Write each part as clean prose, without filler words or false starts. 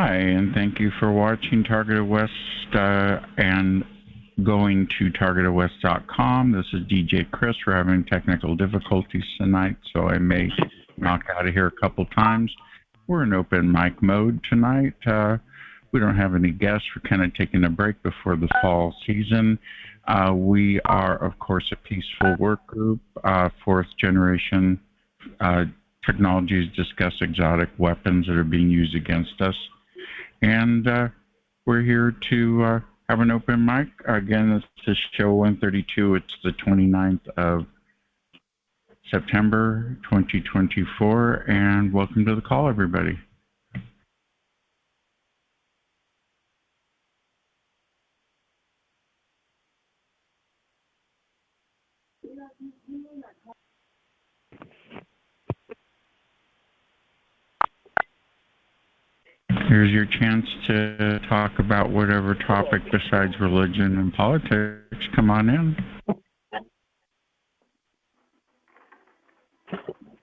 Hi, and thank you for watching Targeted West and going to TargetedWest.com. This is DJ Chris. We're having technical difficulties tonight, so I may knock out of here a couple times. We're in open mic mode tonight. We don't have any guests. We're kind of taking a break before the fall season. We are, of course, a peaceful work group, fourth generation technologies discuss exotic weapons that are being used against us. And we're here to have an open mic. Again, this is show 132. It's the 29th of September 2024. And welcome to the call, everybody. Here's your chance to talk about whatever topic besides religion and politics. Come on in.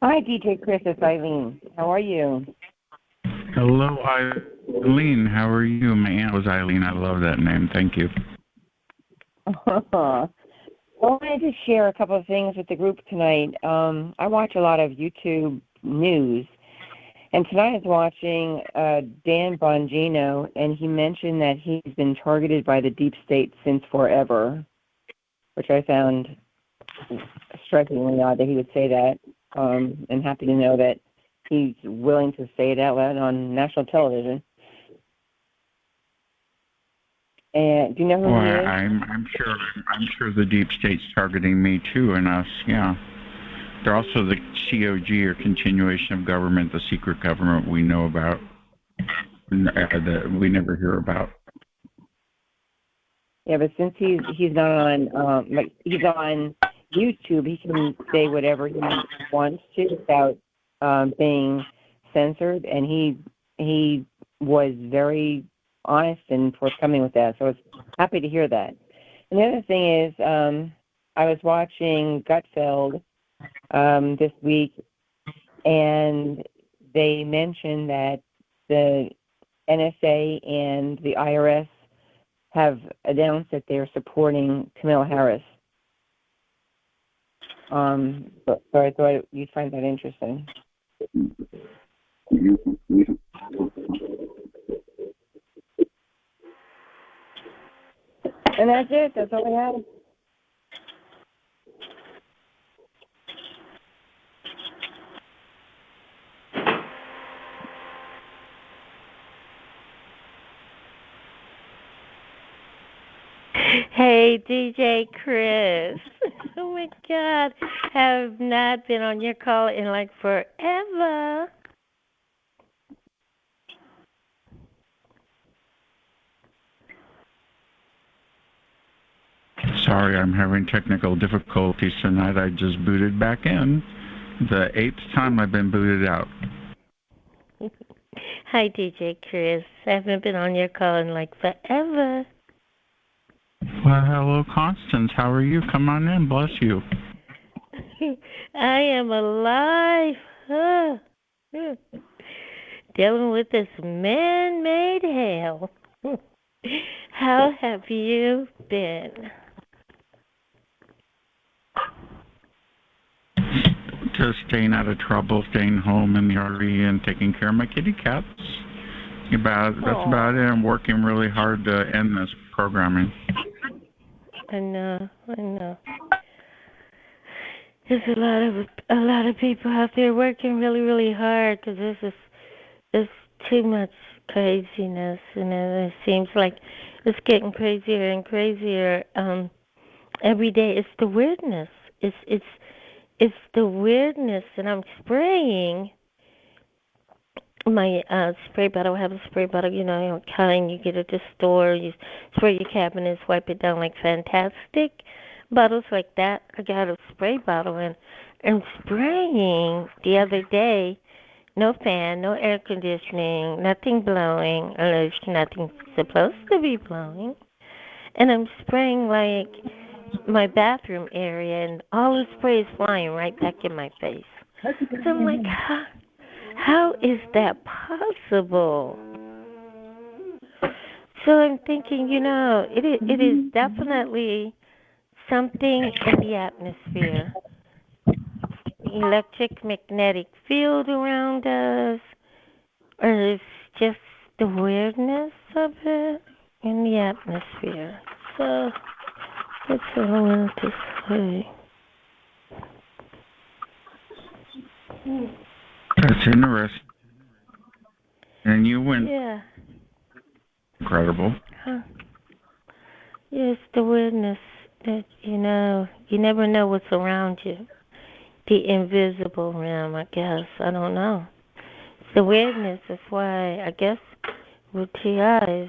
Hi, DJ Chris. It's Eileen. How are you? Hello, Eileen. How are you? My aunt was Eileen. I love that name. Thank you. Well, I wanted to share a couple of things with the group tonight. I watch a lot of YouTube news. And tonight I was watching Dan Bongino, and he mentioned that he's been targeted by the deep state since forever, which I found strikingly odd that he would say that. I'm happy to know that he's willing to say it out loud on national television. And do you know who he is? I'm sure the deep state's targeting me too, and us. Yeah. They're also the COG, or continuation of government, the secret government we know about, that we never hear about. Yeah, but since he's not on he's on YouTube, he can say whatever he wants to without being censored, and he was very honest and forthcoming with that. So I was happy to hear that. And the other thing is, I was watching Gutfeld this week, and they mentioned that the NSA and the IRS have announced that they're supporting Kamala Harris. So I thought you'd find that interesting. And that's it. That's all I have. Hey, DJ Chris. Oh, my God. Have not been on your call in like forever. Sorry, I'm having technical difficulties tonight. I just booted back in. The 8th time I've been booted out. Hi, DJ Chris. Haven't been on your call in like forever. Well, hello, Constance. How are you? Come on in. Bless you. I am alive. Dealing with this man-made hell. How have you been? Just staying out of trouble, staying home in the RV, and taking care of my kitty cats. That's about it. I'm working really hard to end this programming. I know. There's a lot of people out there working really, really hard because there's too much craziness, and it seems like it's getting crazier and crazier every day. It's the weirdness. It's the weirdness, and I'm spraying my spray bottle. I have a spray bottle, kind you get at the store. You spray your cabinets, wipe it down like fantastic bottles like that. I got a spray bottle and spraying the other day. No fan, no air conditioning, nothing blowing, unless nothing's supposed to be blowing. And I'm spraying like my bathroom area, and all the spray is flying right back in my face. So I'm like, how is that possible? So I'm thinking, it is definitely something in the atmosphere. Electric magnetic field around us, or it's just the weirdness of it in the atmosphere. So that's what I wanted to say. That's interesting. And you went incredible. Huh. Yes, the weirdness that, you never know what's around you. The invisible realm, I guess. I don't know. It's the weirdness. That's why, I guess, with TIs,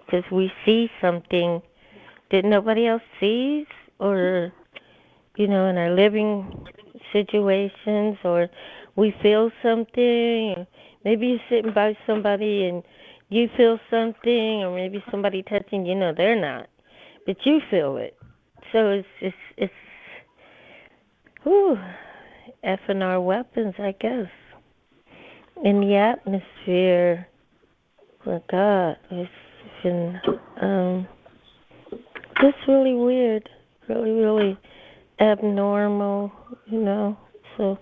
because we see something that nobody else sees, or, in our living situations, or we feel something, or maybe you're sitting by somebody and you feel something, or maybe somebody touching you, they're not, but you feel it. So it's whew, effing our weapons, I guess, in the atmosphere. Oh God, it's been just really weird, really abnormal, So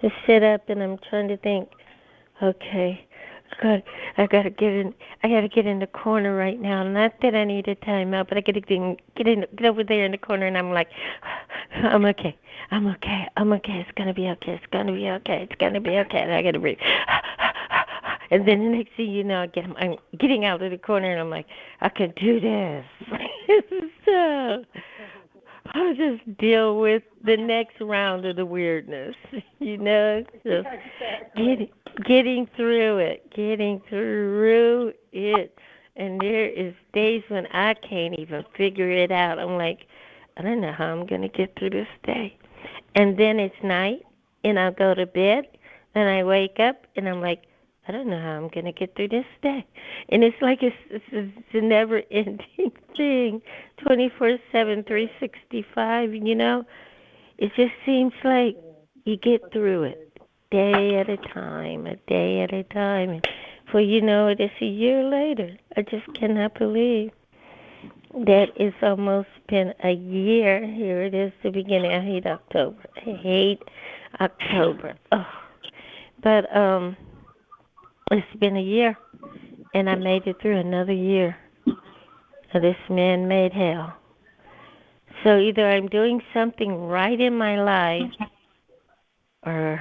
just sit up and I'm trying to think. Okay, God, I gotta get in the corner right now. Not that I need a timeout, but I gotta get over there in the corner, and I'm like, I'm okay. It's gonna be okay. It's gonna be okay. And I gotta breathe. And then the next thing you know, I'm getting out of the corner, and I'm like, I can do this. So I'll just deal with the next round of the weirdness, just getting through it. And there is days when I can't even figure it out. I'm like, I don't know how I'm going to get through this day. And then it's night, and I'll go to bed, and I wake up, and I'm like, I don't know how I'm going to get through this day. And it's like it's a never-ending thing, 24/7, 365, It just seems like you get through it day at a time. And before you know it, it's a year later. I just cannot believe that it's almost been a year. Here it is, the beginning. I hate October. Oh. But it's been a year, and I made it through another year of this man-made hell. So either I'm doing something right in my life, or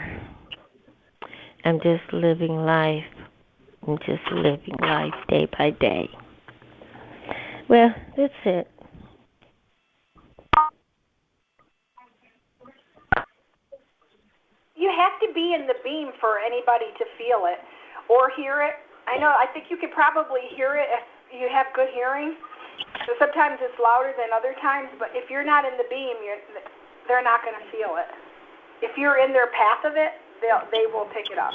I'm just living life. I'm just living life day by day. Well, that's it. You have to be in the beam for anybody to feel it or hear it. I think you could probably hear it if you have good hearing. So sometimes it's louder than other times, but if you're not in the beam, they're not going to feel it. If you're in their path of it, they will pick it up.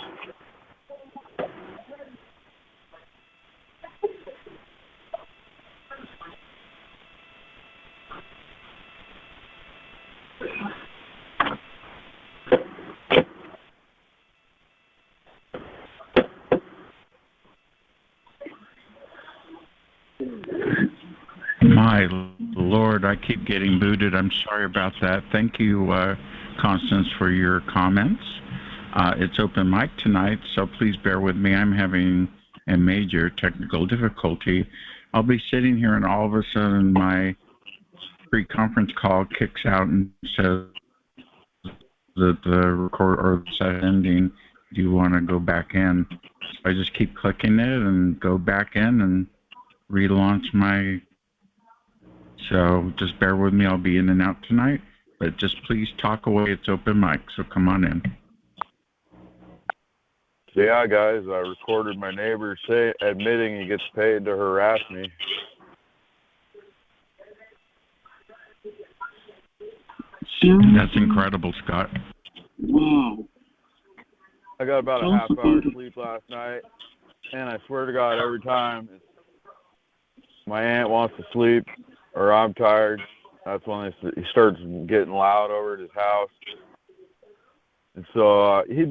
My Lord, I keep getting booted. I'm sorry about that. Thank you, Constance, for your comments. It's open mic tonight, so please bear with me. I'm having a major technical difficulty. I'll be sitting here, and all of a sudden my pre-conference call kicks out and says that the record or the session ending. Do you want to go back in? So I just keep clicking it and go back in and relaunch my. So just bear with me. I'll be in and out tonight, but just please talk away. It's open mic, so come on in. Yeah, guys, I recorded my neighbor admitting he gets paid to harass me. That's incredible, Scott. Wow. I got about a half hour sleep last night, and I swear to God, every time my aunt wants to sleep or I'm tired, that's when he starts getting loud over at his house. And so he's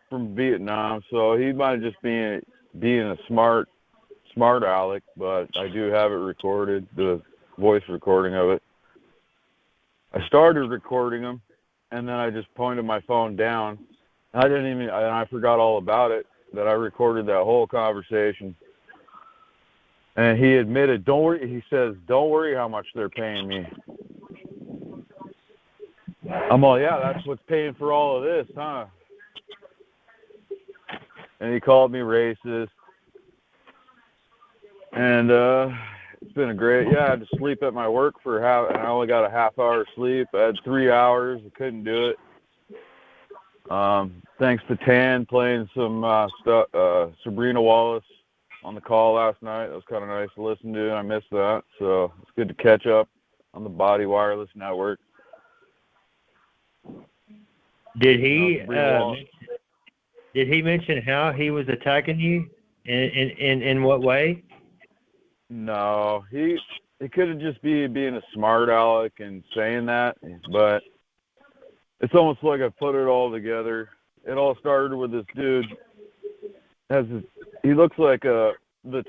from Vietnam, so he might just being a smart smart aleck, but I do have it recorded, the voice recording of it. I started recording him, and then I just pointed my phone down. I forgot all about it, that I recorded that whole conversation. And he admitted, he says, don't worry how much they're paying me. I'm all, yeah, that's what's paying for all of this, huh? And he called me racist. And it's been I had to sleep at my work and I only got a half hour sleep. I had 3 hours. I couldn't do it. Thanks to Tan playing some Sabrina Wallace on the call last night. That was kind of nice to listen to, and I missed that. So it's good to catch up on the Body Wireless Network. Did he mention how he was attacking you? In what way? No, he could have just being a smart aleck and saying that, but it's almost like I put it all together. It all started with this dude. He looks like the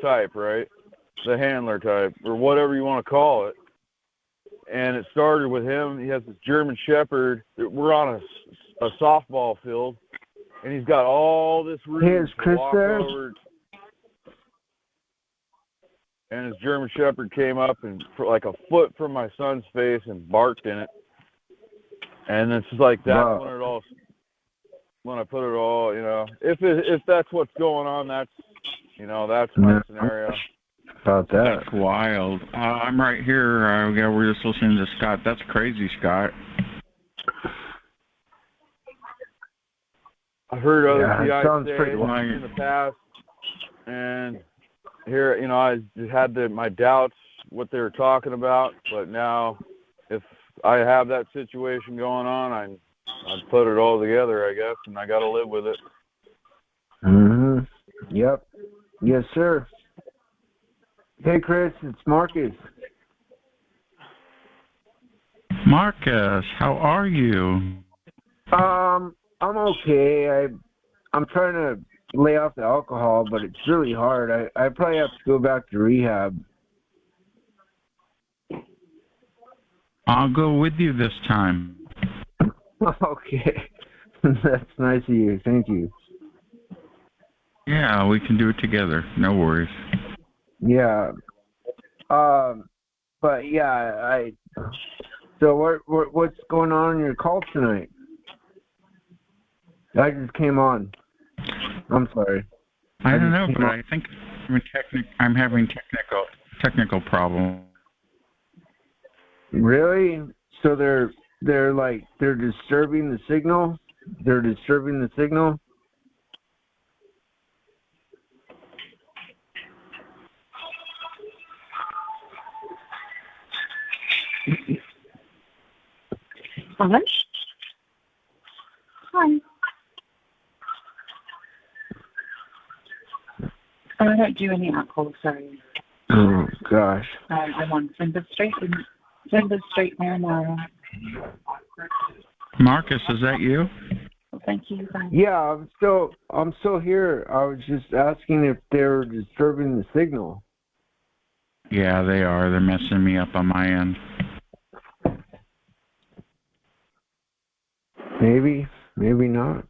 type, right? The handler type, or whatever you want to call it. And it started with him. He has this German Shepherd. We're on a softball field, and he's got all this room to walk over. And his German Shepherd came up and like a foot from my son's face and barked in it. And it's just like that when I put it all, if that's what's going on, that's my scenario. About that. That's wild. I'm right here. We're just listening to Scott. That's crazy, Scott. I've heard other PIs say in the past, and here, I had my doubts what they were talking about, but now if I have that situation going on, I'd put it all together, I guess, and I got to live with it. Mm-hmm. Yep. Yes, sir. Hey, Chris, it's Marcus. Marcus, how are you? I'm okay. I'm trying to lay off the alcohol, but it's really hard. I probably have to go back to rehab. I'll go with you this time. Okay. That's nice of you. Thank you. Yeah, we can do it together. No worries. Yeah. But yeah, so what's going on in your call tonight? I just came on. I'm sorry. I don't know, but I think I'm having technical problem. Really? So they're disturbing the signal? They're disturbing the signal? Hello? Hi. I don't do any alcohol, sorry. Oh, gosh. I'm on Flinders Street Marinara. Marcus, is that you? Well, thank you. Bye. Yeah, I'm still here. I was just asking if they're disturbing the signal. Yeah, they are. They're messing me up on my end. Maybe not.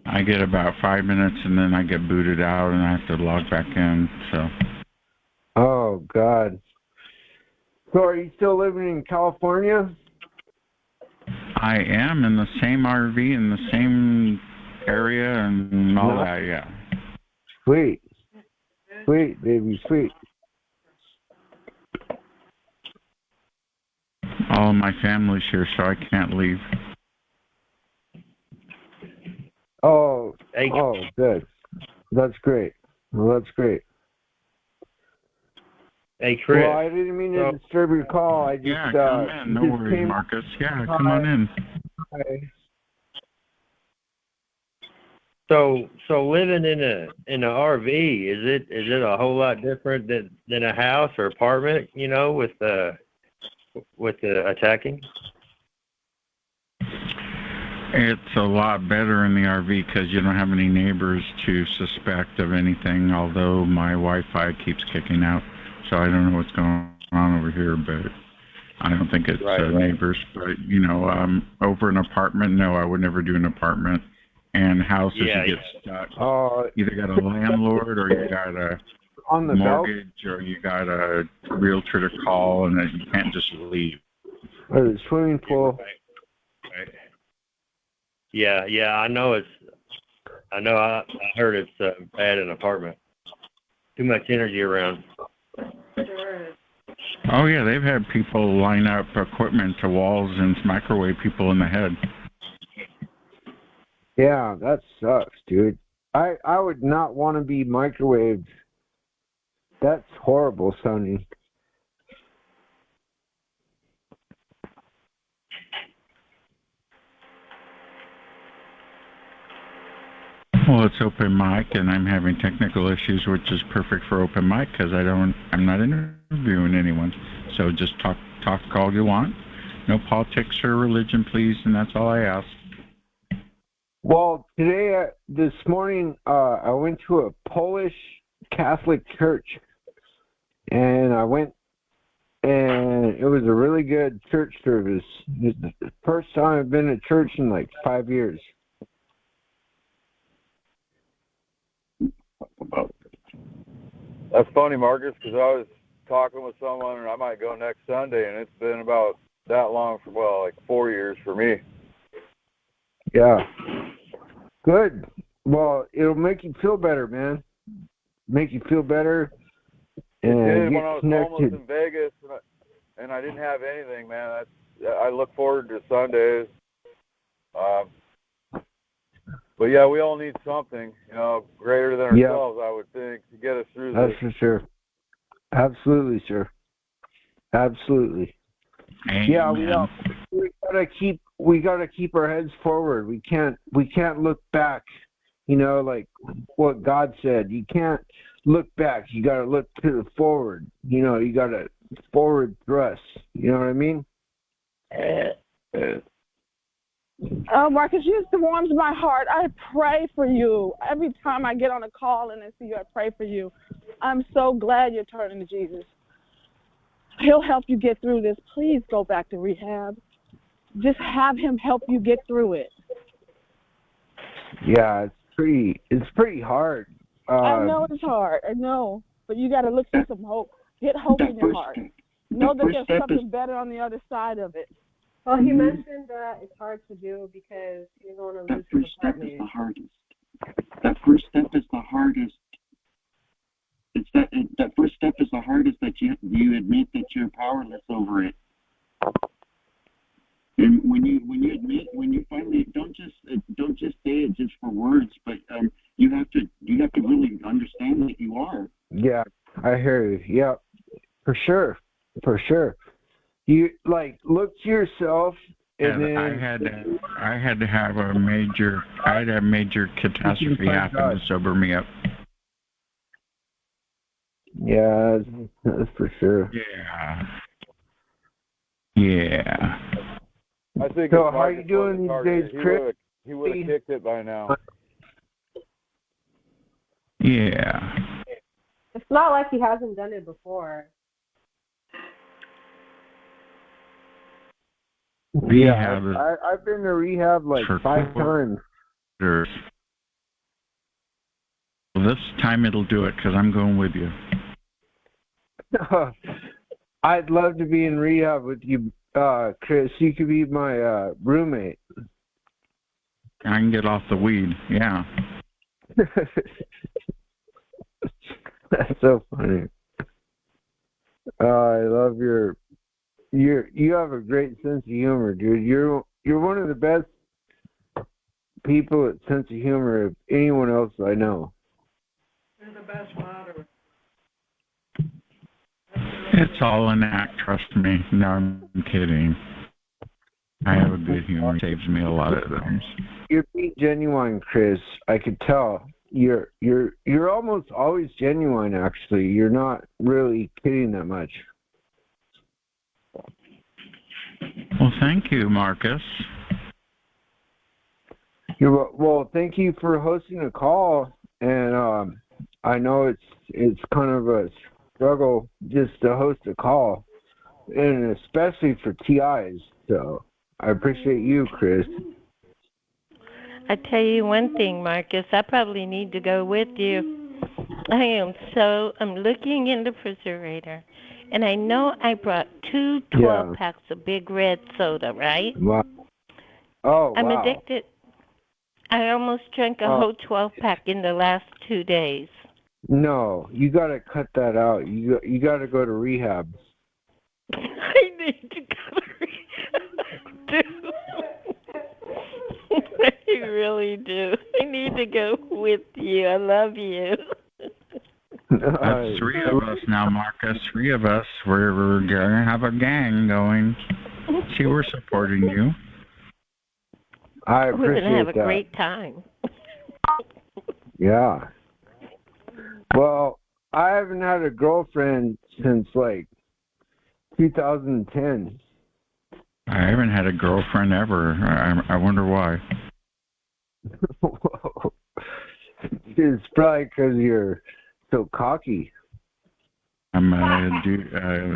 I get about 5 minutes and then I get booted out and I have to log back in. So. Oh God. So are you still living in California? I am in the same RV in the same area and all that. Yeah. Sweet, baby, sweet. All of my family's here, so I can't leave. Oh, good. That's great. Well, that's great. Hey, Chris. Well, I didn't mean to disturb your call. I just come in. No worries, Marcus. Yeah, come on in. Hi. So living in a RV, is it a whole lot different than a house or apartment? With the attacking. It's a lot better in the RV because you don't have any neighbors to suspect of anything, although my Wi-Fi keeps kicking out. So I don't know what's going on over here, but I don't think it's neighbors. But, over an apartment, no, I would never do an apartment. And houses, you get stuck. Either got a landlord or you got a on the mortgage or you got a realtor to call, and then you can't just leave. Or the swimming pool. Right. Yeah, I know I heard it's bad in an apartment. Too much energy around. Oh yeah, they've had people line up equipment to walls and microwave people in the head. Yeah, that sucks, dude. I would not want to be microwaved. That's horrible, Sonny. Well, it's open mic, and I'm having technical issues, which is perfect for open mic because I'm not interviewing anyone. So just talk all you want. No politics or religion, please, and that's all I ask. Well, this morning, I went to a Polish Catholic church, and and it was a really good church service. It's the first time I've been to church in like 5 years. That's funny, Marcus, because I was talking with someone, and I might go next Sunday, and it's been about that long for, 4 years for me. Yeah. Good. Well, it'll make you feel better, man. Make you feel better. And it did when I was homeless in Vegas, and I didn't have anything, man. I look forward to Sundays. But yeah, we all need something, greater than ourselves, I would think, to get us through this. That's for sure. Absolutely, sir. Absolutely. Amen. Yeah, we gotta keep our heads forward. We can't look back. Like what God said. You can't look back. You gotta look to the forward. You gotta forward thrust. You know what I mean? Oh, Marcus, you just warms my heart. I pray for you. Every time I get on a call and I see you, I pray for you. I'm so glad you're turning to Jesus. He'll help you get through this. Please go back to rehab. Just have him help you get through it. Yeah, it's pretty hard. I know it's hard. I know. But you got to look for some hope. Get hope in your heart. Know that there's something better on the other side of it. Well, he mentioned that it's hard to do because you're going to lose your apartment. That first step is the hardest. It's that first step is the hardest, that you admit that you're powerless over it. And when you finally don't just say it just for words, but you have to really understand that you are. Yeah, I hear you. Yeah, for sure. You look to yourself, and then I had to have a major catastrophe happen to sober me up. Yeah, that's for sure. Yeah. I think so. How are you doing these days, Chris? He would have kicked it by now. Yeah. It's not like he hasn't done it before. Yeah, I've been to rehab like 5 times. Well, this time it'll do it because I'm going with you. I'd love to be in rehab with you, Chris. You could be my roommate. I can get off the weed. Yeah. That's so funny. I love you have a great sense of humor, dude. You're one of the best people at sense of humor of anyone else I know. You're the best moderator. It's all an act, trust me. No, I'm kidding. I have a good humor. It saves me a lot of times. You're being genuine, Chris. I could tell. You're almost always genuine, actually. You're not really kidding that much. Well, thank you, Marcus. Well, thank you for hosting a call, and I know it's kind of a struggle just to host a call, and especially for TIs. So I appreciate you, Chris. I tell you one thing, Marcus, I probably need to go with you. I'm looking in the refrigerator, and I know I brought two 12 packs of Big Red soda, right? Wow. Oh, I'm wow. addicted. I almost drank a whole 12-pack in the last 2 days. No, you got to cut that out. You got to go to rehab. I need to go to rehab. I really do. I need to go with you. I love you. That's 3 of us now, Marcus. 3 of us. We're gonna have a gang going. See, we're supporting you. I appreciate that. We're gonna have a great time. Yeah. Well, I haven't had a girlfriend since like 2010. I haven't had a girlfriend ever. I wonder why. It's probably because you're so cocky. I'm a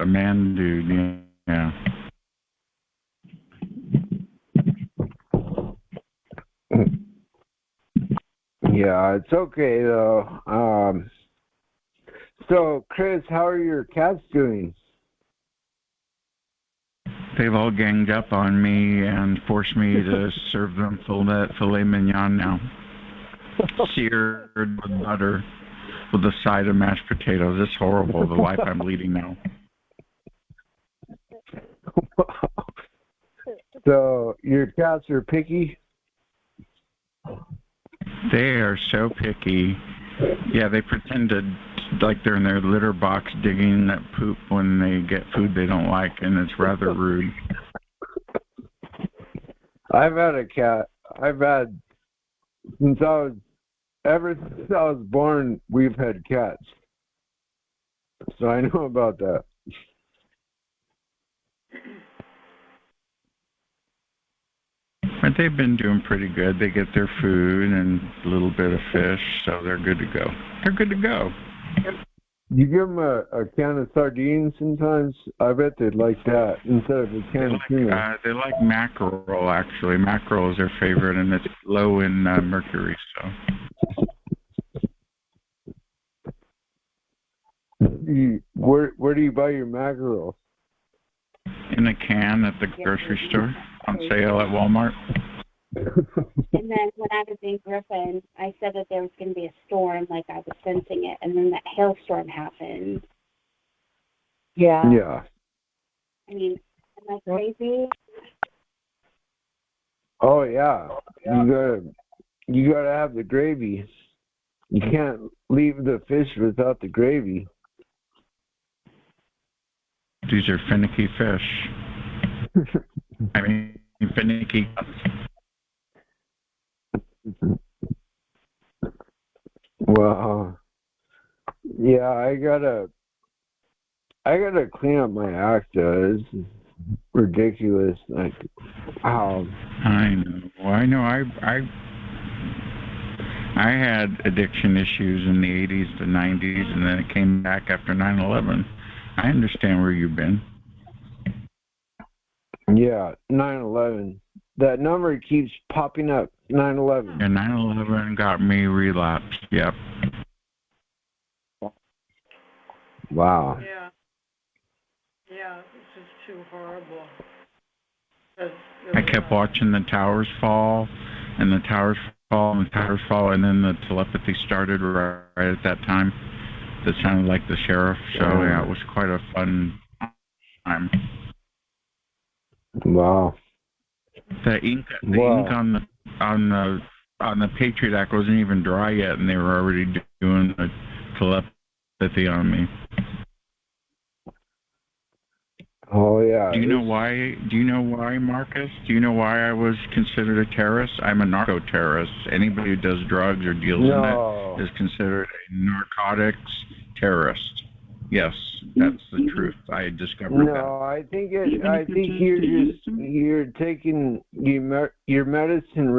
man dude. Yeah. Yeah, it's okay though. So, Chris, how are your cats doing? They've all ganged up on me and forced me to serve them filet mignon now. Seared with butter with a side of mashed potatoes. It's horrible, the life I'm leading now. So, your cats are picky? They are so picky. Yeah, they pretend to, like they're in their litter box digging that poop when they get food they don't like, and it's rather rude. I've had a cat. Ever since I was born, we've had cats. So I know about that. But they've been doing pretty good. They get their food and a little bit of fish, so they're good to go. They're good to go. You give them a can of sardines sometimes? I bet they'd like that instead of a can of tuna. They like mackerel, actually. Mackerel is their favorite, and it's low in mercury, so. Where do you buy your mackerel? In a can at the grocery store, on sale at Walmart. And then when I was in Griffin, I said that there was going to be a storm, like I was sensing it, and then that hailstorm happened. Yeah. Yeah. I mean, am I crazy? Oh yeah. You gotta have the gravy. You can't leave the fish without the gravy. These are finicky fish. I mean, finicky. Well, yeah, I gotta clean up my acta. It's ridiculous. Like, how? I know. I had addiction issues in the 80s, the 90s, and then it came back after 9/11. I understand where you've been. Yeah, 9/11. That number keeps popping up. 9/11. And 9/11 got me relapsed. Yep. Wow. Yeah. Yeah, this is too horrible. I kept watching the towers fall, and the towers fall, and the towers fall, and then the telepathy started right at that time. That sounded like the sheriff. So yeah, it was quite a fun time. Wow. The ink on the Patriot Act wasn't even dry yet, and they were already doing the telepathy on me. Oh yeah. Do you know why, Marcus? Do you know why I was considered a terrorist? I'm a narco-terrorist. Anybody who does drugs or deals in it is considered a narcotics terrorist. Yes, that's the truth. I discovered that. No, I think you're taking your medicine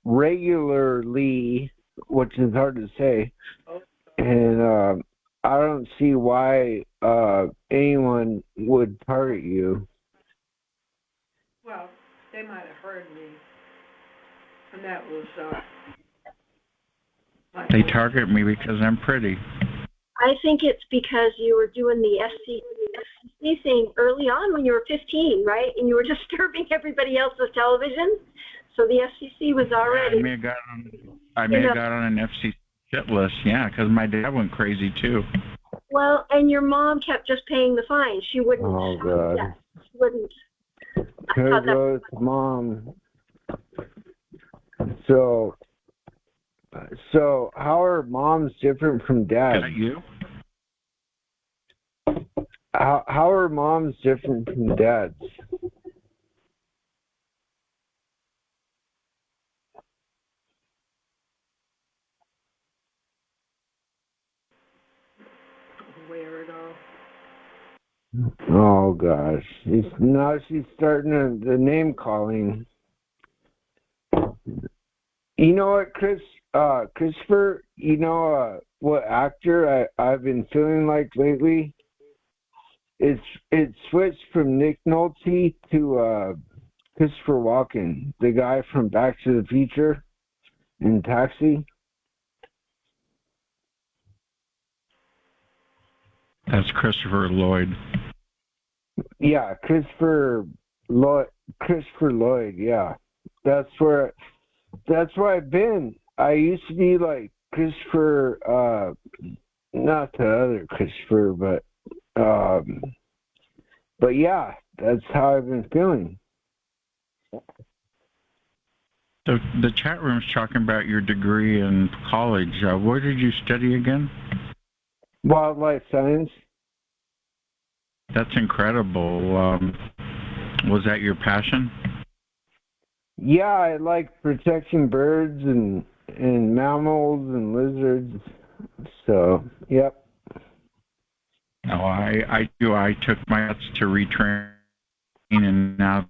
regularly, which is hard to say, and I don't see why anyone would target you. Well, they might have heard me, and that was. They target me because I'm pretty. I think it's because you were doing the FCC thing early on when you were 15, right? And you were disturbing everybody else's television. So the FCC was already. I may have got on an FCC shit list, yeah, because my dad went crazy too. Well, and your mom kept just paying the fine. She wouldn't. Oh God. Yeah, she wouldn't. There goes Mom. So how are moms different from dads? Is that you? How are moms different from dads? Weirdo. Oh gosh, now she's starting the name calling. You know what, Christopher? You know what actor I've been feeling like lately? It switched from Nick Nolte to Christopher Walken, the guy from Back to the Future in Taxi. That's Christopher Lloyd. Yeah, Christopher Lloyd. Yeah, that's where I've been. I used to be like Christopher, not the other Christopher, but yeah, that's how I've been feeling. So the chat room's talking about your degree in college. Where did you study again? Wildlife science. That's incredible. Was that your passion? Yeah, I like protecting birds and mammals and lizards. So, yep. No, I do. I took my guts to retrain, and now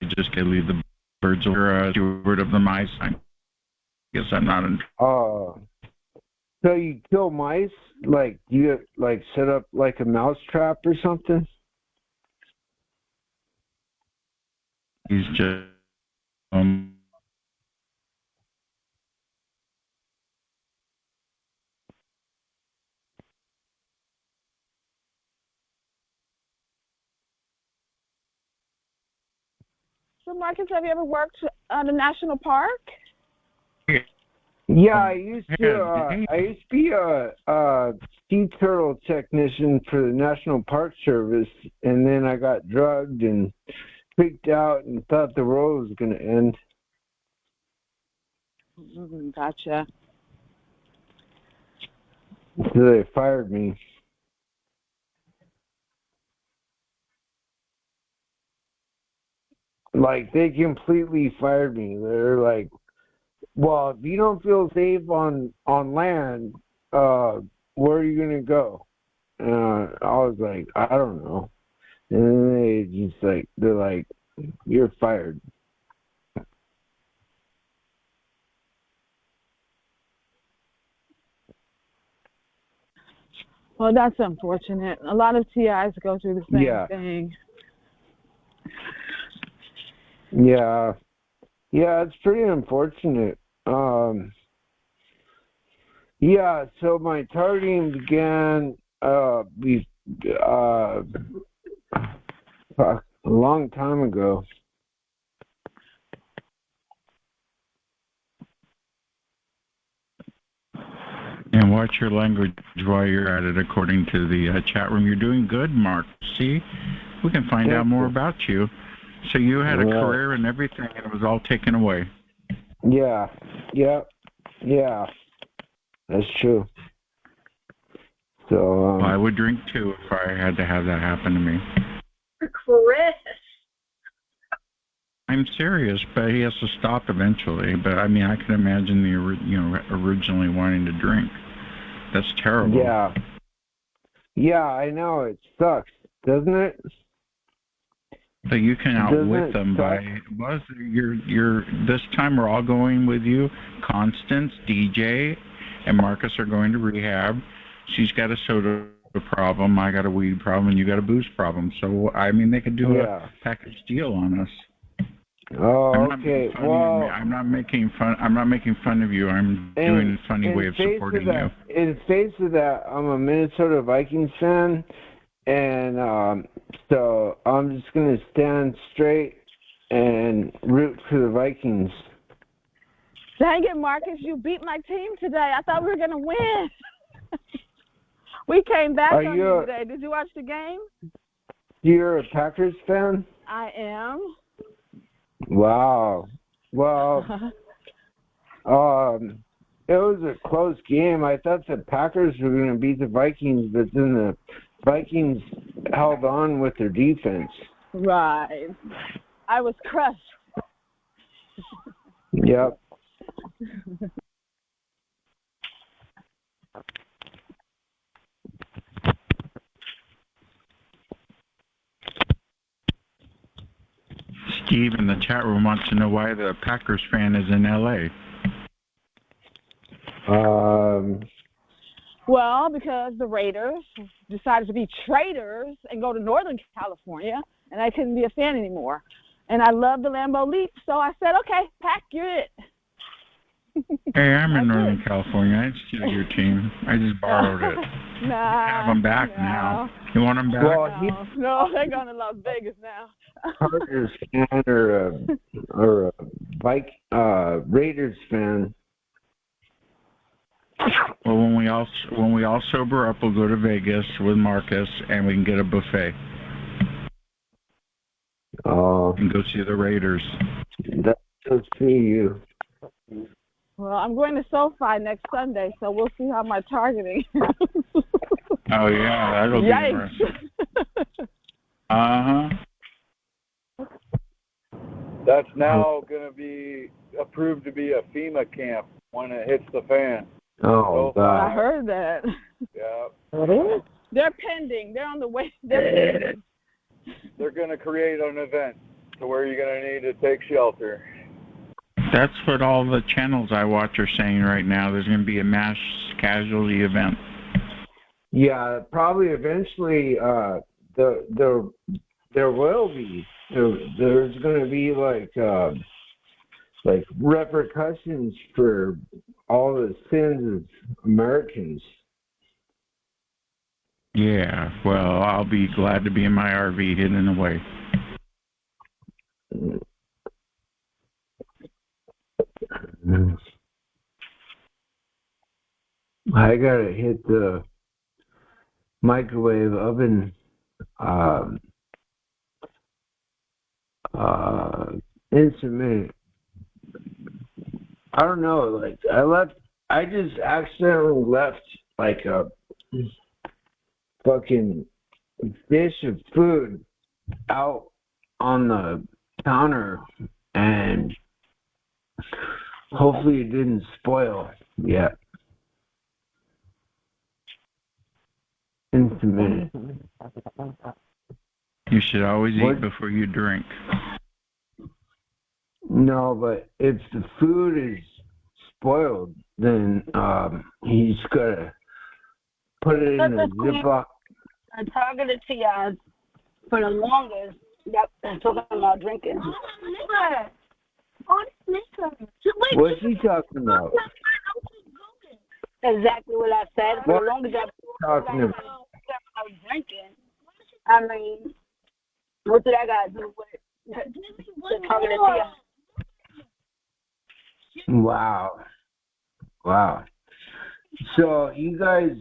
I just get to leave the birds or steward of the mice. I guess I'm not in. So you kill mice? Like you set up like a mouse trap or something? He's just So, Marcus, have you ever worked at a national park? Yeah, I used to be a sea turtle technician for the National Park Service, and then I got drugged and freaked out and thought the world was going to end. Gotcha. So they fired me. Like, they completely fired me. They're like, well, if you don't feel safe on land, where are you going to go? I was like, I don't know. And then they're like, you're fired. Well, that's unfortunate. A lot of TIs go through the same thing. Yeah, it's pretty unfortunate. Yeah, so my targeting began a long time ago. And watch your language while you're at it, according to the chat room. You're doing good, Mark. See, we can find out more about you. So you had a career and everything, and it was all taken away. Yeah, that's true. So I would drink too if I had to have that happen to me. Chris. I'm serious, but he has to stop eventually. But I mean, I can imagine originally wanting to drink. That's terrible. Yeah. Yeah, I know. It sucks, doesn't it? So you can outwit them by you're this time we're all going with you. Constance, DJ, and Marcus are going to rehab. She's got a soda problem, I got a weed problem, and you got a booze problem. So I mean, they could do a package deal on us. Oh, okay. Well, I'm not making fun. I'm not making fun of you. I'm doing a funny way of supporting you. In face of that, I'm a Minnesota Vikings fan, and so I'm just gonna stand straight and root for the Vikings. Dang it, Marcus! You beat my team today. I thought we were gonna win. We came back on you today. Did you watch the game? You're a Packers fan? I am. Wow. Well, it was a close game. I thought the Packers were going to beat the Vikings, but then the Vikings held on with their defense. Right. I was crushed. Yep. Steve in the chat room wants to know why the Packers fan is in L.A. Well, because the Raiders decided to be traitors and go to Northern California, and I couldn't be a fan anymore. And I love the Lambeau Leap, so I said, okay, Pack, you're it. Hey, I'm in Northern California. I steal your team. I just borrowed it. Nah. Have them back now. You want them back? Well, no, they're going to Las Vegas now. Chargers fan or a Raiders fan. Well, when we all sober up, we'll go to Vegas with Marcus, and we can get a buffet. Oh. And go see the Raiders. That's so sweet of you. Well, I'm going to SoFi next Sunday, so we'll see how my targeting is. Oh, yeah, that'll be interesting. Uh-huh. That's now going to be approved to be a FEMA camp when it hits the fan. Oh, God. I heard that. Yeah. They're pending. They're on the way. They're pending. They're going to create an event to where you're going to need to take shelter. That's what all the channels I watch are saying right now. There's going to be a mass casualty event. Yeah, probably eventually there will be. There's going to be like repercussions for all the sins of Americans. Yeah, well, I'll be glad to be in my RV hidden away. I gotta hit the microwave oven instrument. I don't know, like I just accidentally left like a fucking dish of food out on the counter, and hopefully it didn't spoil yet. Just a minute. You should always eat before you drink. No, but if the food is spoiled, then he's gotta put it in a Ziploc. I targeted to y'all for the longest. Yep, I'm talking about drinking. What's he talking about? Exactly what I said. For the longest talking about? Drinking. I mean, what did I got to do with the targeted to y'all? Wow. So you guys,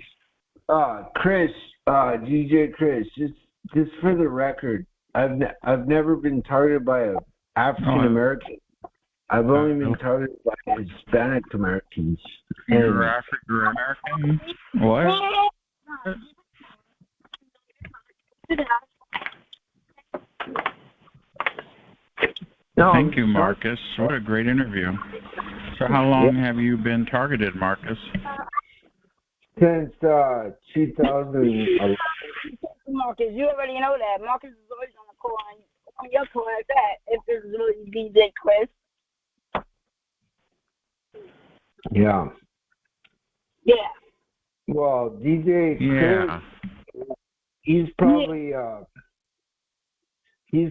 Chris, DJ Chris, just for the record, I've never been targeted by an African American. I've only been targeted by Hispanic Americans. You're African American? What? Thank you, Marcus. What a great interview. So how long have you been targeted, Marcus? since 2011. Marcus, you already know that. Marcus is always on the call on your call like that. If it's really DJ Chris. Yeah. Yeah. Well, DJ Chris, he's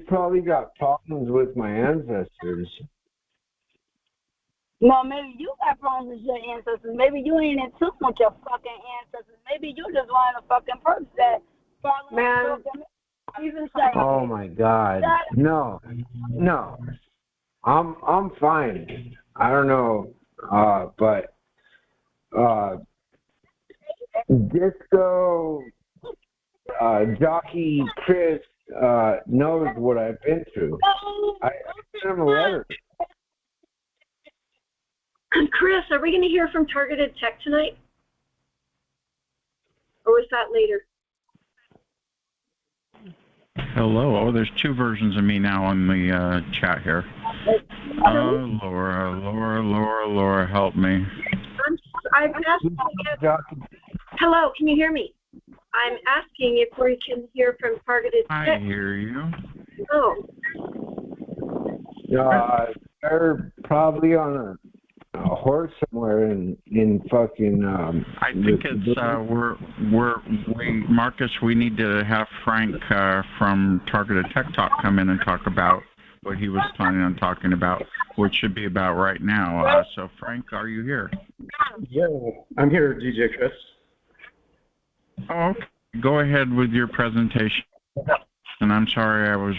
probably got problems with my ancestors. Well, maybe you got problems with your ancestors. Maybe you ain't in tune with your fucking ancestors. Maybe you just one of the fucking perks that Man, even say. Oh my God! No. I'm fine. I don't know, but disco jockey Chris knows what I've been through. I sent him a letter. Chris, are we going to hear from Targeted Tech tonight? Or was that later? Hello. Oh, there's two versions of me now on the chat here. Oh, Laura, help me. I've asked hello, can you hear me? I'm asking if we can hear from Targeted Tech. I hear you. Oh. They're probably on a horse somewhere in fucking. I think it's Marcus. We need to have Frank from Targeted Tech Talk come in and talk about what he was planning on talking about, which should be about right now. So Frank, are you here? Yeah, I'm here, DJ Chris. Oh, okay. Go ahead with your presentation. And I'm sorry I was,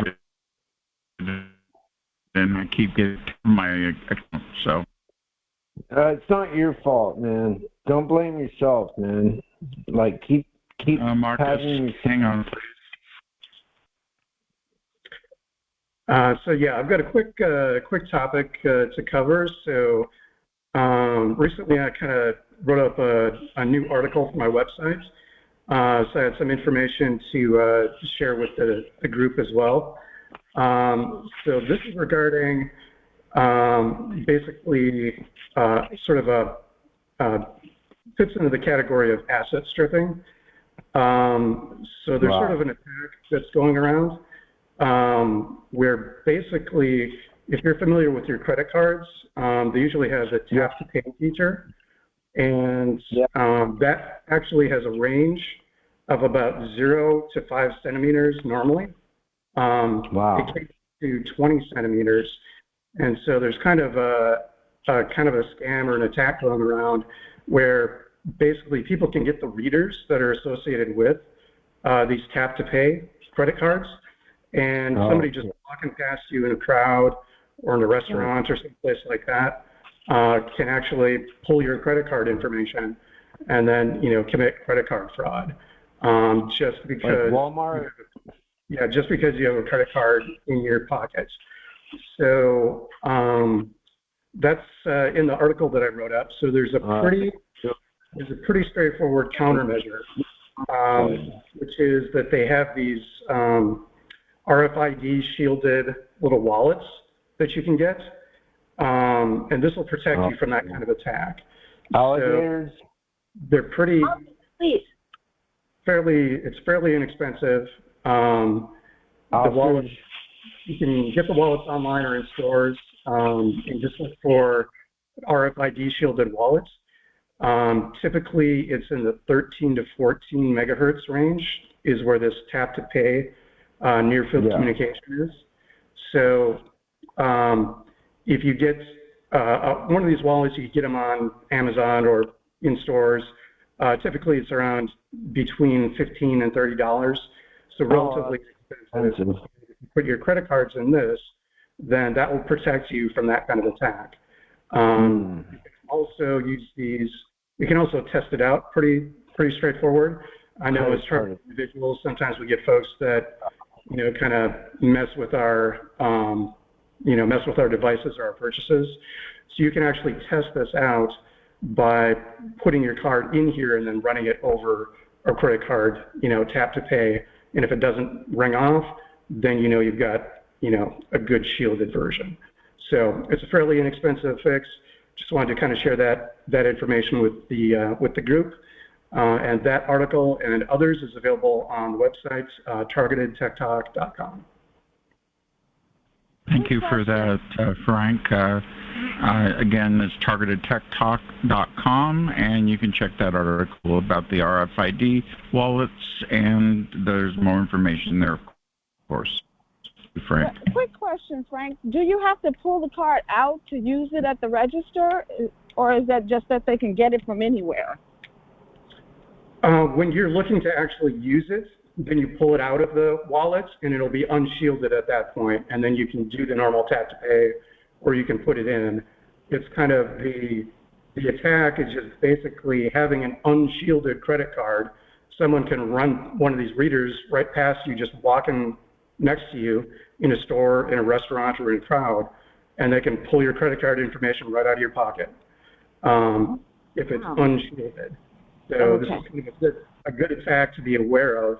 and I keep getting my account. So. It's not your fault, man. Don't blame yourself, man. Like keep Marcus, hang on, please. So yeah, I've got a quick topic to cover. So recently I kind of wrote up a new article for my website. So I had some information to share with the group as well. So this is regarding basically sort of fits into the category of asset stripping. So there's sort of an attack that's going around where basically, if you're familiar with your credit cards, they usually have the tap to pay feature. And that actually has a range of about 0 to 5 centimeters normally. It takes to 20 centimeters. And so there's kind of a scam or an attack going around where basically people can get the readers that are associated with these tap to pay credit cards, and somebody just walking past you in a crowd or in a restaurant or someplace like that can actually pull your credit card information and then commit credit card fraud just because like Walmart. Just because you have a credit card in your pocket. So that's in the article that I wrote up. So there's a pretty straightforward countermeasure, which is that they have these RFID shielded little wallets that you can get, and this will protect you from that kind of attack. Alligators. So they're fairly inexpensive. The wallets, you can get the wallets online or in stores, and just look for RFID shielded wallets. Typically, it's in the 13 to 14 megahertz range is where this tap to pay near field communication is. So if you get one of these wallets, you can get them on Amazon or in stores. Typically, it's around between $15 and $30. So relatively expensive. If you put your credit cards in this, then that will protect you from that kind of attack. You can also use these. You can also test it out pretty straightforward. I know as target individuals, sometimes we get folks that kind of mess with our devices or our purchases. So you can actually test this out by putting your card in here and then running it over a credit card, tap to pay. And if it doesn't ring off, then you've got a good shielded version. So it's a fairly inexpensive fix. Just wanted to kind of share that information with the group. And that article and others is available on the website, targetedtechtalk.com. Thank you for that, Frank. Again, it's targetedtechtalk.com, and you can check that article about the RFID wallets, and there's more information there, of course. Frank. Quick question, Frank. Do you have to pull the card out to use it at the register, or is that just that they can get it from anywhere? When you're looking to actually use it, then you pull it out of the wallet and it'll be unshielded at that point, and then you can do the normal tap to pay, or you can put it in. It's kind of the attack is just basically having an unshielded credit card. Someone can run one of these readers right past you, just walking next to you in a store, in a restaurant, or in a crowd, and they can pull your credit card information right out of your pocket if it's unshielded. So this is kind of a good attack to be aware of.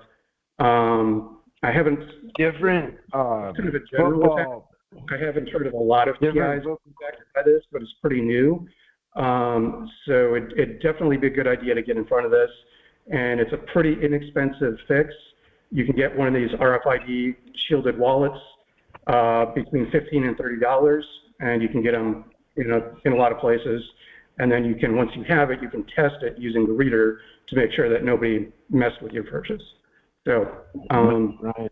I haven't different kind of a general football. attack. I haven't heard of a lot of TIs affected by this, but it's pretty new. So it'd definitely be a good idea to get in front of this, and it's a pretty inexpensive fix. You can get one of these RFID shielded wallets between $15 and $30, and you can get them, in a lot of places. And then you can, once you have it, you can test it using the reader to make sure that nobody messed with your purchase. So right.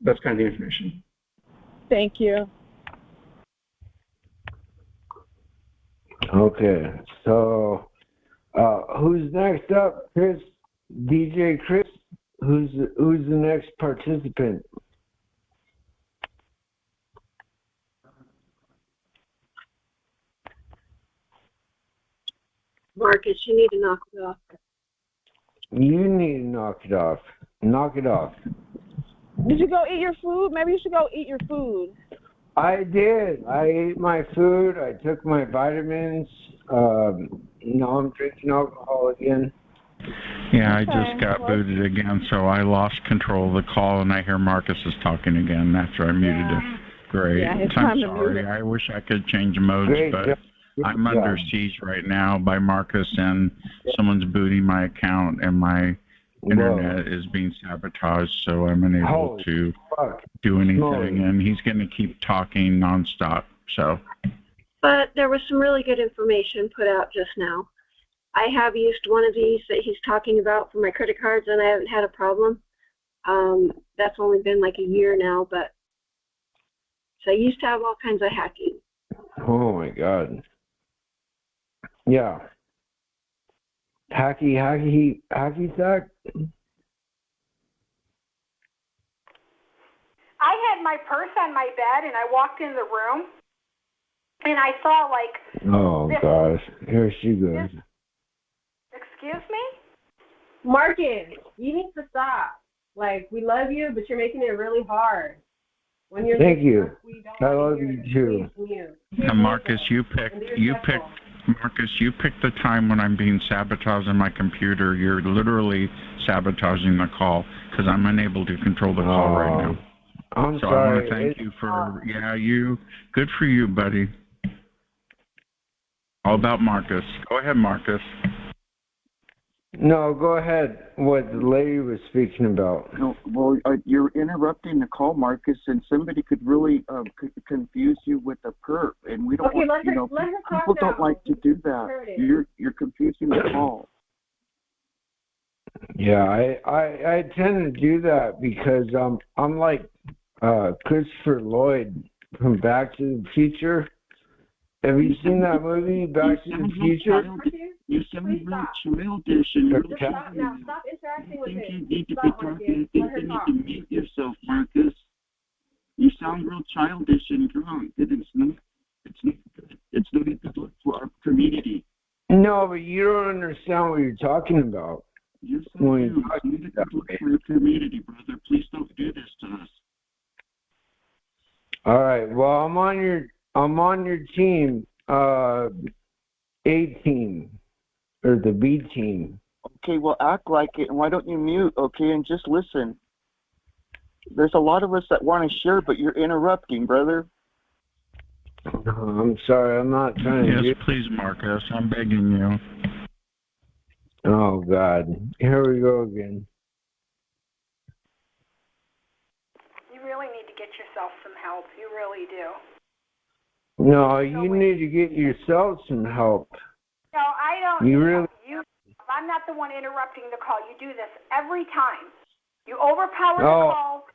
That's kind of the information. Thank you. Okay, so who's next up? Chris, DJ Chris. Who's the next participant? Marcus, you need to knock it off. You need to knock it off. Knock it off. Did you go eat your food? Maybe you should go eat your food. I did. I ate my food. I took my vitamins. Now I'm drinking alcohol again. Yeah, I just got booted again, so I lost control of the call, and I hear Marcus is talking again after I muted it. Great. Yeah, it's I'm time to mute sorry. it. I wish I could change modes, Great. but I'm under siege right now by Marcus, and someone's booting my account, and my internet is being sabotaged, so I'm unable to do anything, and he's going to keep talking nonstop. So. But there was some really good information put out just now. I have used one of these that he's talking about for my credit cards, and I haven't had a problem. That's only been like a year now, but so I used to have all kinds of hacking. Oh my God. Yeah. Hacky sack. I had my purse on my bed, and I walked in the room, and I saw like. Oh gosh, here she goes. Excuse me? Marcus, you need to stop. Like, we love you, but you're making it really hard. When you're Thank you. I love you too. And Marcus, you picked the time when I'm being sabotaged on my computer. You're literally sabotaging the call because I'm unable to control the call right now. I'm so sorry. I want to thank you for good for you, buddy. All about Marcus. Go ahead, Marcus. No, go ahead. What the lady was speaking about. No, well, you're interrupting the call, Marcus, and somebody could really confuse you with a perp, and we don't want, people don't like to do that. You're confusing the call. Yeah, I tend to do that because I'm like Christopher Lloyd from Back to the Future. Have you seen that movie, Back to the Future? You sound real childish and Stop interacting with you need to be talking. You need to mute yourself, Marcus. You sound real childish and drunk. It's not good. It's not a good look for our community. No, but you don't understand what you're talking about. Yes, I do. It's not a good look for our community, brother. Please don't do this to us. All right. Well, I'm on your team, A team, or the B team. Okay, well, act like it, and why don't you mute, okay, and just listen. There's a lot of us that want to share, but you're interrupting, brother. I'm sorry, I'm not trying to. Yes, please, Marcus. I'm begging you. Oh, Oh, God. Here we go again. You really need to get yourself some help. You really do. No, you need to get yourself some help. No, I don't. You really... I'm not the one interrupting the call. You do this every time. You overpower the call,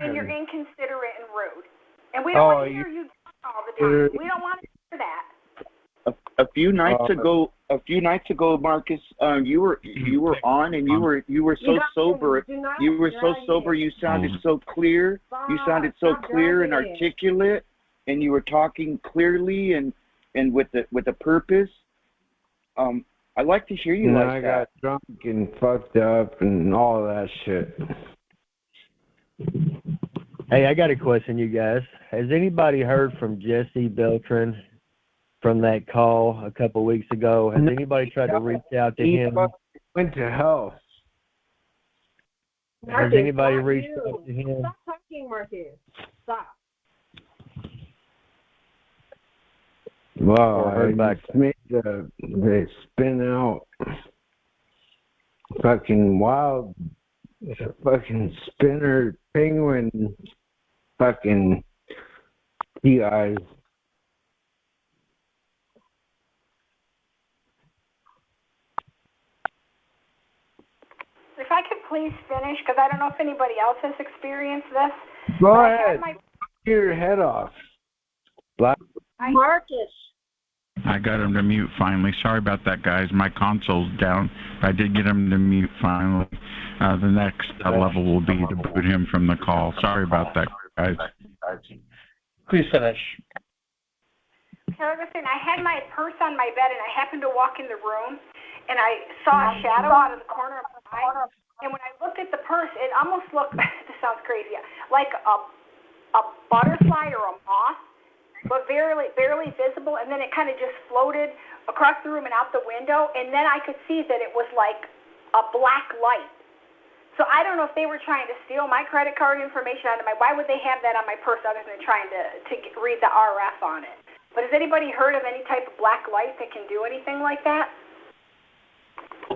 and you're inconsiderate and rude. And we don't want to hear you all the time. We don't want to hear that. A few nights ago, Marcus, you were on, and you were so sober. You were so sober. You sounded so clear. You sounded so clear and articulate, and you were talking clearly and with a purpose. I like to hear you like that. I got drunk and fucked up and all of that shit. Hey, I got a question, you guys. Has anybody heard from Jesse Beltran from that call a couple of weeks ago? Has anybody tried to reach out to him? He went to hell. Marcus, has anybody reached out to him? Stop talking, Marcus. Stop. Wow, I just made the spin out fucking wild, fucking spinner penguin fucking eyes. If I could please finish, because I don't know if anybody else has experienced this. Go ahead. Your head off. Marcus. I got him to mute finally. Sorry about that, guys. My console's down. I did get him to mute finally. The next level will be to boot him from the call. Sorry about that, guys. Please finish. Listen, I had my purse on my bed, and I happened to walk in the room, and I saw a shadow out of the corner of my eye. And when I looked at the purse, it almost looked, this sounds crazy, like a butterfly or a moth, but barely visible, and then it kind of just floated across the room and out the window, and then I could see that it was like a black light. So I don't know if they were trying to steal my credit card information out of why would they have that on my purse other than trying to read the RF on it? But has anybody heard of any type of black light that can do anything like that?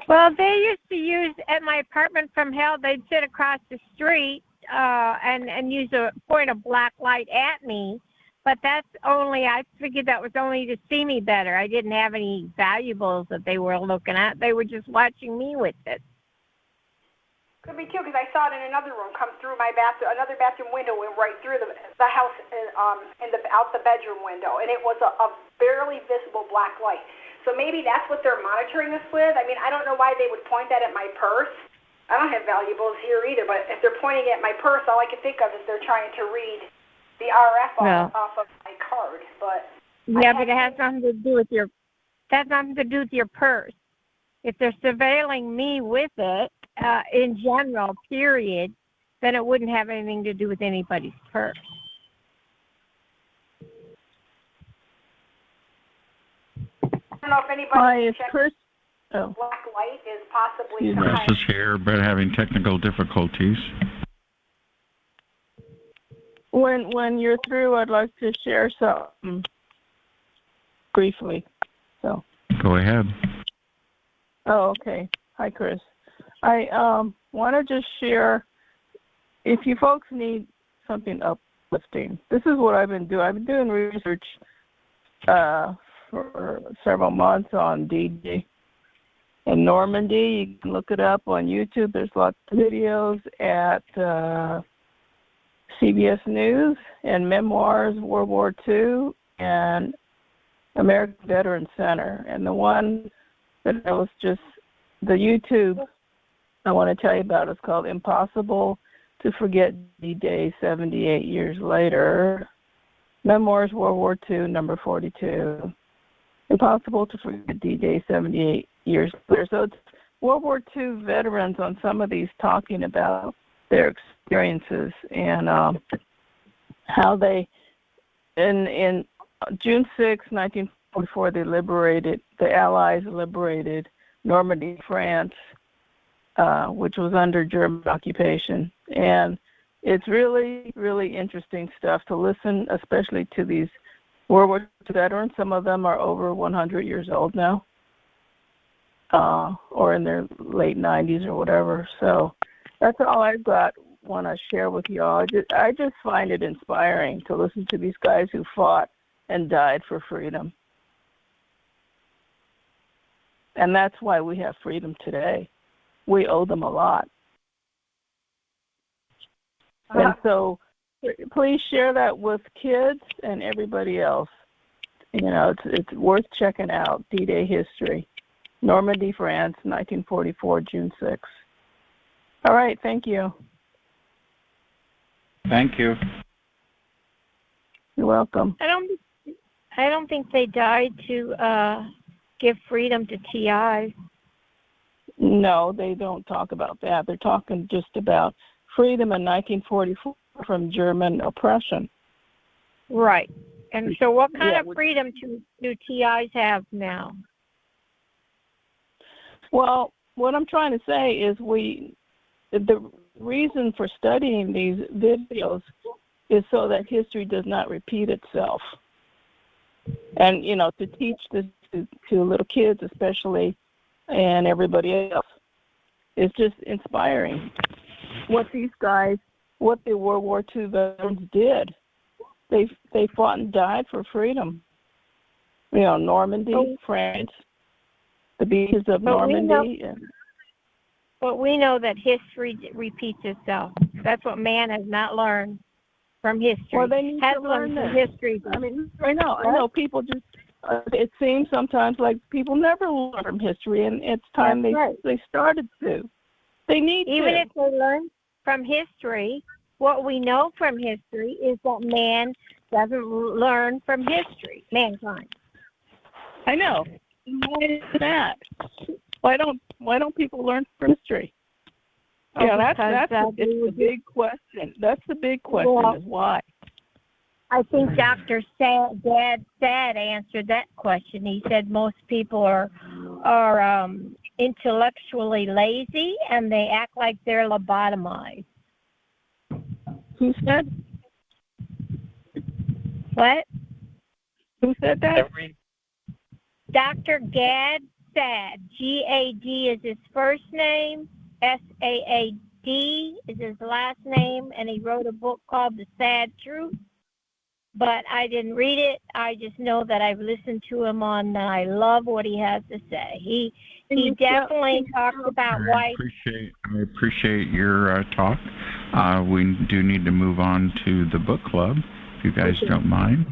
Well, they used to use at my apartment from hell, they'd sit across the street and use a point of black light at me. But that's only, I figured that was only to see me better. I didn't have any valuables that they were looking at. They were just watching me with it. Could be too, because I saw it in another room come through my bathroom, another bathroom window went right through the house out the bedroom window, and it was a barely visible black light. So maybe that's what they're monitoring us with. I mean, I don't know why they would point that at my purse. I don't have valuables here either, but if they're pointing at my purse, all I can think of is they're trying to read the RF off of my card. But yeah, but it has nothing to do with your purse. If they're surveilling me with it, in general, period, then it wouldn't have anything to do with anybody's purse. I don't know if anybody Chris. Black light is possibly Chris is here, but having technical difficulties. When you're through, I'd like to share something briefly. So. Go ahead. Oh, okay. Hi, Chris. I want to just share, if you folks need something uplifting, this is what I've been doing. I've been doing research for several months on D-Day in Normandy. You can look it up on YouTube. There's lots of videos at CBS News and Memoirs, World War II, and American Veterans Center. And the one that I was just, the YouTube I want to tell you about is called Impossible to Forget D-Day 78 Years Later. Memoirs, World War II, number 42. Impossible to Forget D-Day 78 Years Later. So it's World War II veterans on some of these talking about their experiences and how they, in June 6, 1944, the Allies liberated Normandy, France, which was under German occupation. And it's really, really interesting stuff to listen, especially to these World War II veterans. Some of them are over 100 years old now. or in their late 90s or whatever. So that's all I've got. Want to share with y'all. I just find it inspiring to listen to these guys who fought and died for freedom. And that's why we have freedom today. We owe them a lot. And so please share that with kids and everybody else. You know, it's worth checking out. D-Day history. Normandy, France, 1944, June 6th. All right, thank you. Thank you. You're welcome. I don't think they died to give freedom to TIs. No, they don't talk about that. They're talking just about freedom in 1944 from German oppression. Right. And so what kind of freedom do TIs have now? Well, what I'm trying to say is the reason for studying these videos is so that history does not repeat itself. And, you know, to teach this to little kids especially and everybody else. It's just inspiring what these guys, what the World War II veterans did. They fought and died for freedom. You know, Normandy, France, the beaches of Normandy. But we know that history repeats itself. That's what man has not learned from history. Well, they need to learn from this. history. I mean, I know people just, it seems sometimes like people never learn from history, and it's time they started to. They need to. Even if they learn from history, what we know from history is that man doesn't learn from history, mankind. I know. Why is that? Why don't people learn from history? Yeah, that's the big question. That's the big question is why. I think Dr. Sad answered that question. He said most people are intellectually lazy and they act like they're lobotomized. Who said? What? Who said that? Dr. Gad Sad. G-A-D is his first name. S-A-A-D is his last name. And he wrote a book called The Sad Truth. But I didn't read it. I just know that I've listened to him and I love what he has to say. He definitely talks about why. I appreciate your talk. We do need to move on to the book club, if you guys don't mind.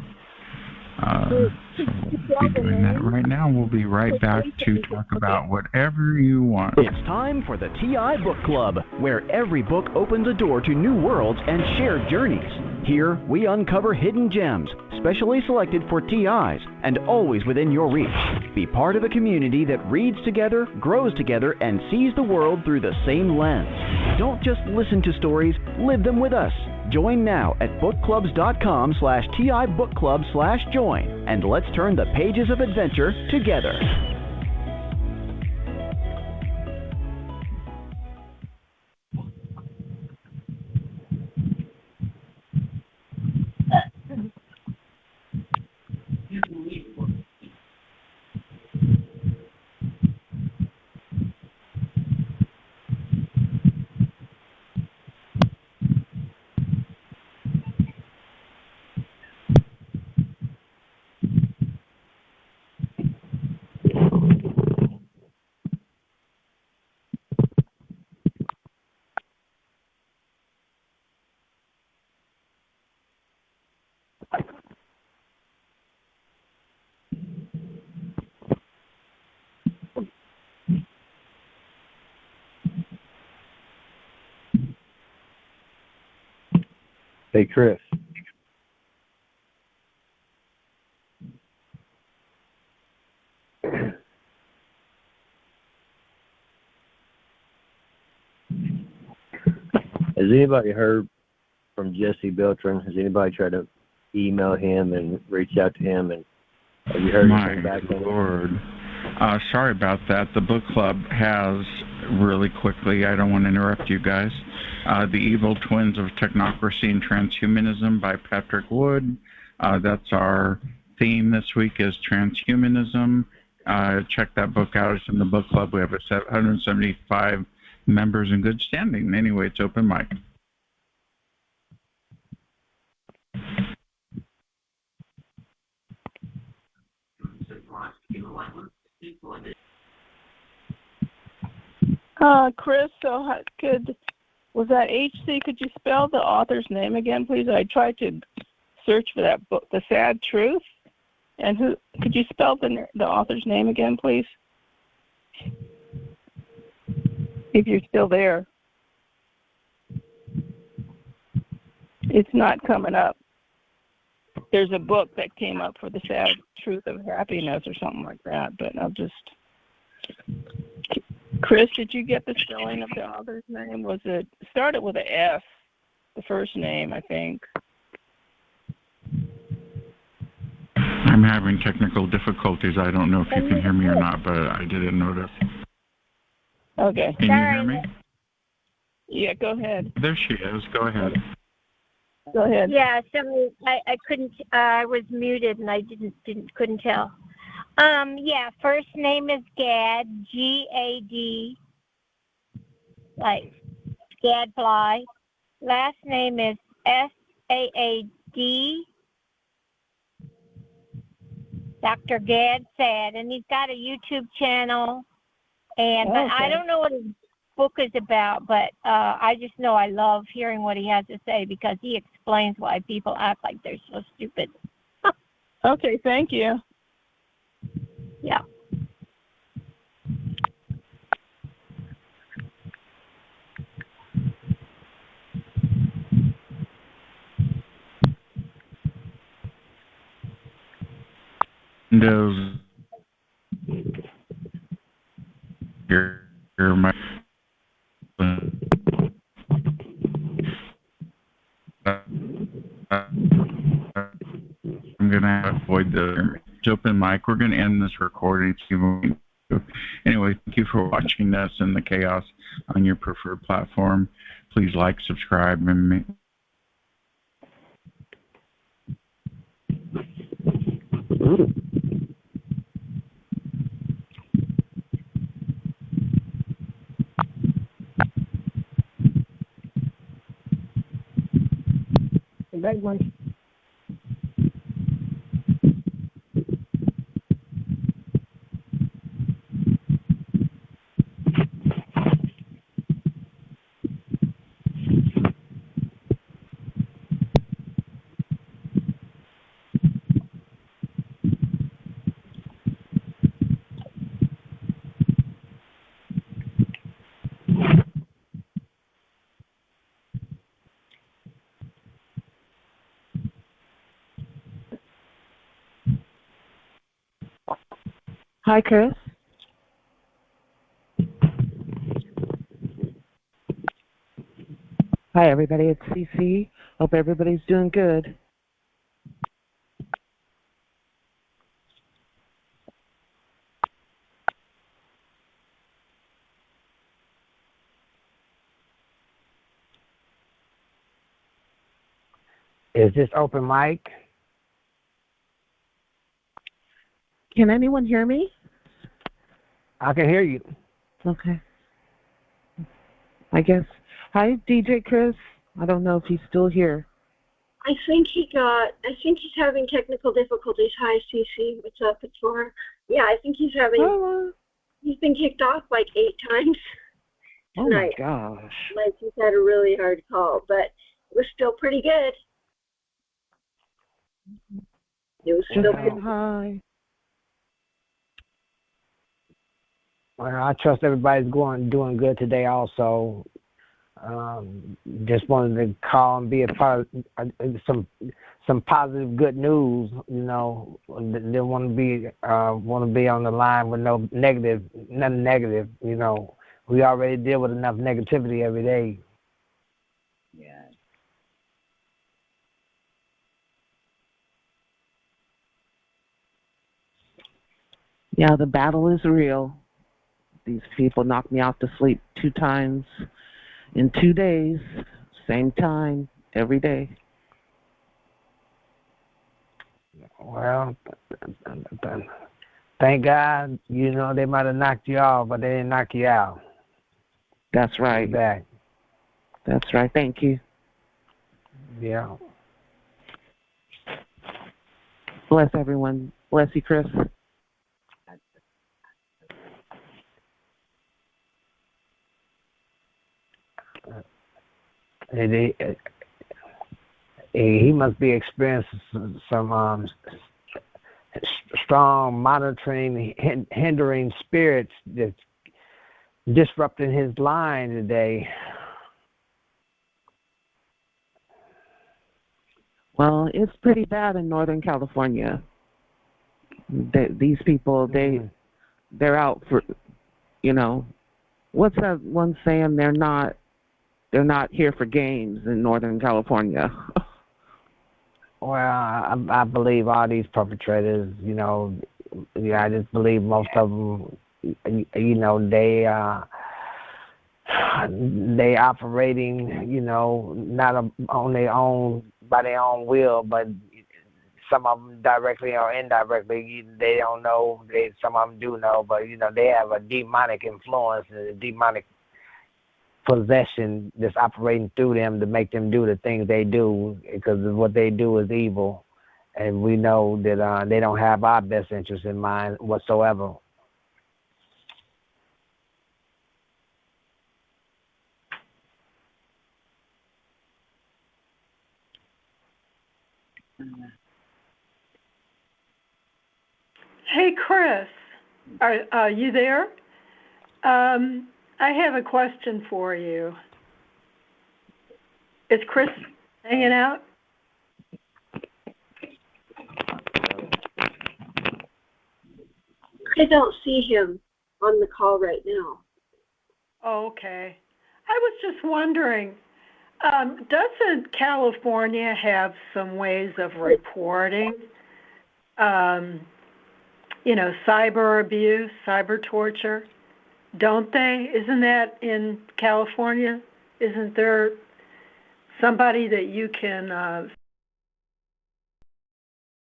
So we'll be doing that right now. We'll be right back to talk about whatever you want. It's time for the TI Book Club, where every book opens a door to new worlds and shared journeys. Here, we uncover hidden gems, specially selected for TIs, and always within your reach. Be part of a community that reads together, grows together, and sees the world through the same lens. Don't just listen to stories, live them with us. Join now at bookclubs.com/TI-bookclub/join, and let's turn the pages of adventure together. Hey, Chris. Has anybody heard from Jesse Beltran? Has anybody tried to email him and reach out to him? And have you heard anything back from him? Lord. Sorry about that. The book club has, really quickly, I don't want to interrupt you guys, The Evil Twins of Technocracy and Transhumanism by Patrick Wood. That's our theme this week is transhumanism. check that book out. It's in the book club. We have 175 members in good standing. Anyway, it's open mic. Chris, so was that HC? Could you spell the author's name again, please? I tried to search for that book, The Sad Truth. And who? Could you spell the author's name again, please? If you're still there. It's not coming up. There's a book that came up for The Sad Truth of Happiness or something like that, but I'll just... Chris, did you get the spelling of the author's name? Was it started with an S, the first name, I think? I'm having technical difficulties. I don't know if you can hear me or not, but I didn't notice. Okay. Can you hear me? Yeah, go ahead. There she is. Go ahead. Go ahead. Yeah, so I couldn't. I was muted and I couldn't tell. Yeah, first name is Gad, G-A-D, like gadfly. Last name is S-A-A-D, Dr. Gad Sad, and he's got a YouTube channel. And but I don't know what his book is about, but I just know I love hearing what he has to say because he explains why people act like they're so stupid. Okay, thank you. Yeah. Does your mic? I'm gonna avoid the open mic. We're gonna end this recording. Anyway, thank you for watching us in the chaos on your preferred platform. Please like, subscribe, and Back one. Hi, Chris. Hi, everybody. It's CC. Hope everybody's doing good. Is this open mic? Can anyone hear me? I can hear you. Okay. I guess. Hi, DJ Chris. I don't know if he's still here. I think he's having technical difficulties. Hi, CC. What's up? It's Laura. Yeah, I think he's been kicked off like 8 times tonight. Oh, my gosh. Like, he's had a really hard call, but it was still pretty good. It was still pretty Hi. Well, I trust everybody's doing good today also. Just wanted to call and be a part of some positive good news, you know. Didn't want to be on the line with nothing negative, you know. We already deal with enough negativity every day. Yeah. Yeah, the battle is real. These people knocked me out to sleep 2 times in 2 days, same time, every day. Well, Thank God, they might have knocked you off, but they didn't knock you out. That's right. Back. That's right. Thank you. Yeah. Bless everyone. Bless you, Chris. He must be experiencing some strong monitoring, hindering spirits that's disrupting his line today. Well, it's pretty bad in Northern California. These people, they're out for, what's that one saying? They're not here for games in Northern California. Well, I believe all these perpetrators, I just believe most of them, they operating, not on their own, by their own will, but some of them directly or indirectly, they don't know. Some of them do know, but they have a demonic influence and a demonic possession that's operating through them to make them do the things they do, because what they do is evil, and we know that they don't have our best interests in mind whatsoever. Hey, Chris, are you there? I have a question for you. Is Chris hanging out? I don't see him on the call right now. Oh, okay. I was just wondering, doesn't California have some ways of reporting, cyber abuse, cyber torture? Don't they? Isn't that in California? Isn't there somebody that you can